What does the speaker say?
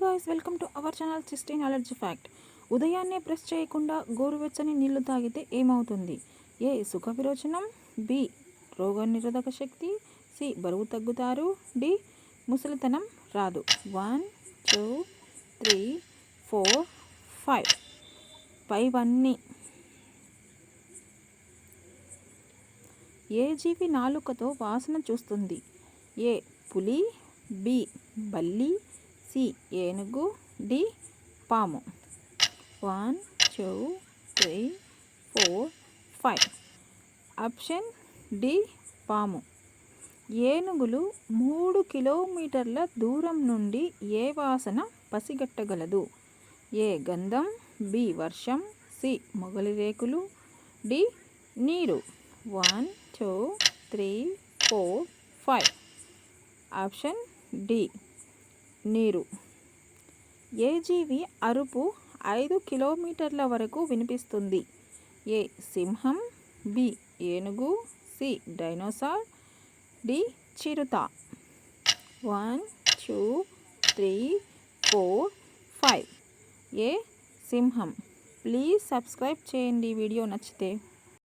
Guys, welcome to our channel cysteine allergy fact. ఉదయాన్నే brush చేయకుండా గోరువెచ్చని నీళ్లు తాగితే ఏమవుతుంది? ఏ. సుఖ విరోచనం, బి. రోగనిరోధక శక్తి, సి. బరువు తగ్గుతారు, డి. ముసలితనం రాదు. 1 2 3 4 5 పైవన్నీ. ఏ జీవి నాలుకతో వాసన చూస్తుంది? ఏ. పులి, బి. బల్లి, సి. ఏనుగు, డి. పాము. 1 2 3 4 5. Option D. పాము. ఏనుగులు 3 కిలోమీటర్ల దూరం నుండి ఏ వాసన పసిగట్టగలదు? ఏ. గంధం, బి. వర్షం, సి. మొగలి రేకులు, డి. నీరు. 1 2 3 4 5. Option D. నీరు. ఏ జీవి అరుపు 5 కిలోమీటర్ల వరకు వినిపిస్తుంది? ఏ. సింహం, బి. ఏనుగు, సి. డైనోసార్, డి. చిరుత. 1 2 3 4 5. ఏ. సింహం. ప్లీజ్ సబ్స్క్రైబ్ చేయండి వీడియో నచ్చితే.